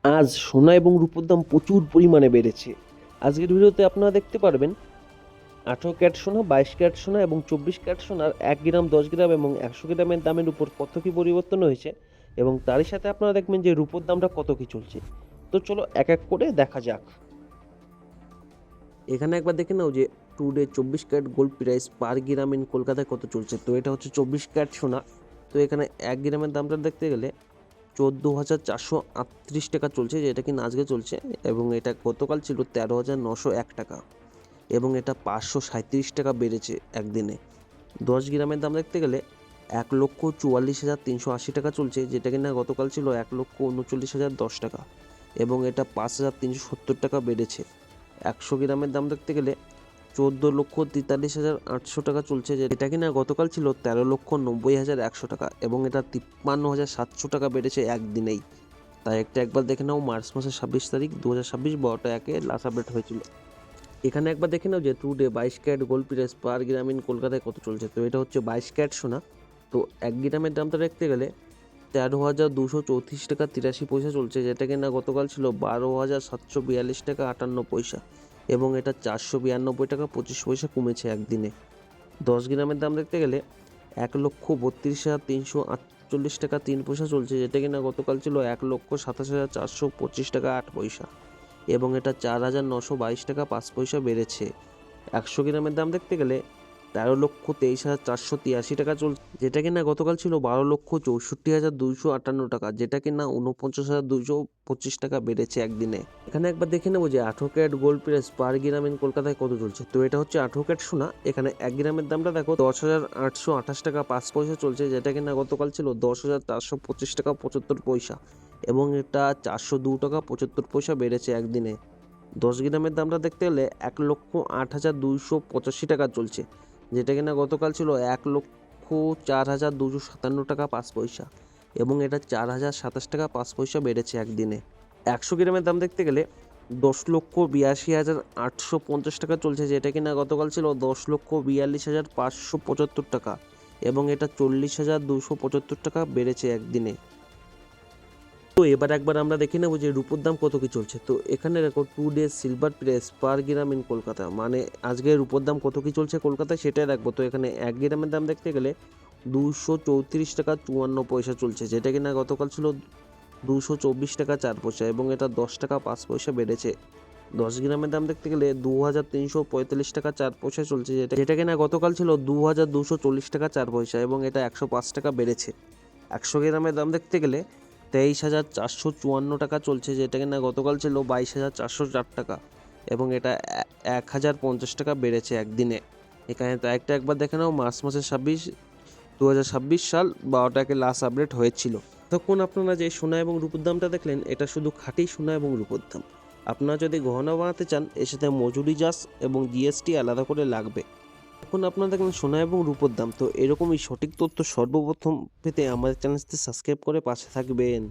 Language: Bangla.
আজ সোনা এবং রূপোর দাম প্রচুর পরিমাণে বেড়েছে। আজকের ভিডিওতে আপনারা দেখতে পারবেন 18 ক্যারেট সোনা, 22 ক্যারেট সোনা এবং 24 ক্যারেট সোনার 1 গ্রাম, 10 গ্রাম এবং 100 গ্রামের দামের উপর কত কি পরিবর্তন হয়েছে এবং তারই সাথে আপনারা দেখবেন যে রূপোর দামটা কত কি চলছে। তো চলো এক এক করে দেখা যাক। এখানে একবার দেখে নাও যে today 24 carat gold price per gram in কলকাতায় কত চলছে। তো এটা হচ্ছে 24 ক্যারেট সোনা। তো এখানে 1 গ্রামের দামটা দেখতে গেলে 14,438 টাকা চলছে, যেটা কিনা আজকে চলছে, এবং এটা গতকাল ছিল 13,901 টাকা এবং এটা 537 টাকা বেড়েছে একদিনে। 10 গ্রামের দাম দেখতে গেলে 1,44,380 টাকা চলছে, যেটা কিনা গতকাল ছিল 1,39,010 টাকা এবং এটা 5,370 টাকা বেড়েছে। 100 গ্রামের দাম দেখতে গেলে 14,43,800 টাকা চলছে, যেটা কিনা গতকাল ছিল 13,90,100 টাকা এবং এটা 53,700 টাকা বেড়েছে একদিনেই। তাই একবার দেখে নাও মার্চ মাসের 26 তারিখ 2026 12টা 1 লাস্ট আপডেট হয়েছিল। এখানে একবার দেখে নাও যে today 22 carat gold price per gram in কলকাতায় কত চলছে। তো এটা হচ্ছে 22 ক্যারেট সোনা। তো 1 গ্রামের দামটা দেখতে গেলে 13,234 টাকা 83 পয়সা চলছে, যেটা কিনা গতকাল ছিল 12,742 টাকা 58 পয়সা এবং এটা 492 টাকা 25 পয়সা কমেছে একদিনে। 10 গ্রামের দাম দেখতে গেলে 1,32,348 টাকা 3 পয়সা চলছে, যেটা কিনা গতকাল ছিল 1,27,425 টাকা 8 পয়সা এবং এটা 4,922 টাকা 5 পয়সা বেড়েছে। 100 গ্রামের দাম দেখতে গেলে 13,23,483 টাকা চলছে, যেটা কিনা গতকাল ছিল 12,64,258 টাকা, যেটা কিনা 49,225 টাকা বেড়েছে একদিনে। এখানে একবার দেখে নেবো যে 18 carat gold price per gram in কলকাতায় কত চলছে। তো এটা হচ্ছে 18 ক্যারেট সোনা। এখানে 1 গ্রামের দামটা দেখো 10,828 টাকা 5 পয়সা চলছে, যেটা কিনা গতকাল ছিল 10,425 টাকা 75 পয়সা এবং এটা 402 টাকা 75 পয়সা বেড়েছে একদিনে। 10 গ্রামের দামটা দেখতে গেলে 1,08,285 টাকা চলছে, যেটা কিনা গতকাল ছিল 1,04,257 টাকা 5 পয়সা এবং এটা 4,027 টাকা 5 পয়সা বেড়েছে একদিনে। 100 গ্রামের দাম দেখতে গেলে 10,82,850 টাকা চলছে, যেটা কিনা গতকাল ছিল 10,42,575 টাকা এবং এটা 40,275 টাকা বেড়েছে একদিনে। তো এবার একবার আমরা দেখে নেবো যে রূপোর দাম কত কি চলছে। তো এখানে দেখো today silver price per gram in Kolkata, মানে আজকে রূপোর দাম কত কি চলছে কলকাতায় সেটাই রাখবো। তো এখানে 1 গ্রামের দাম দেখতে গেলে 234 টাকা 54 পয়সা চলছে, যেটা কিনা গতকাল ছিল 224 টাকা 4 পয়সা এবং এটা 10 টাকা 5 পয়সা বেড়েছে। 10 গ্রামের দাম দেখতে গেলে 2,345 টাকা 4 পয়সা চলছে, যেটা কিনা গতকাল ছিল 2,240 টাকা 4 পয়সা এবং এটা 105 টাকা বেড়েছে। 100 গ্রামের দাম দেখতে গেলে 23,454 টাকা চলছে, যেটা কিনা গতকাল ছিল 22,404 টাকা এবং এটা 1,050 টাকা বেড়েছে একদিনে। এখানে তো একবার দেখে নাও মার্চ মাসের 2026 সাল 12টাকে লাস্ট আপডেট হয়েছিল। তখন আপনারা যে সোনা এবং রূপোর দামটা দেখলেন, এটা শুধু খাঁটি সোনা এবং রূপোর দাম। আপনারা যদি গহনা বানাতে চান, এর সাথে মজুরি চার্জ এবং জিএসটি আলাদা করে লাগবে। এখন আপনারা দেখলেন সোনা এবং রূপোর দাম। তো এরকমই সঠিক তথ্য সর্বপ্রথম পেতে আমাদের চ্যানেলটি সাবস্ক্রাইব করে পাশে থাকবেন।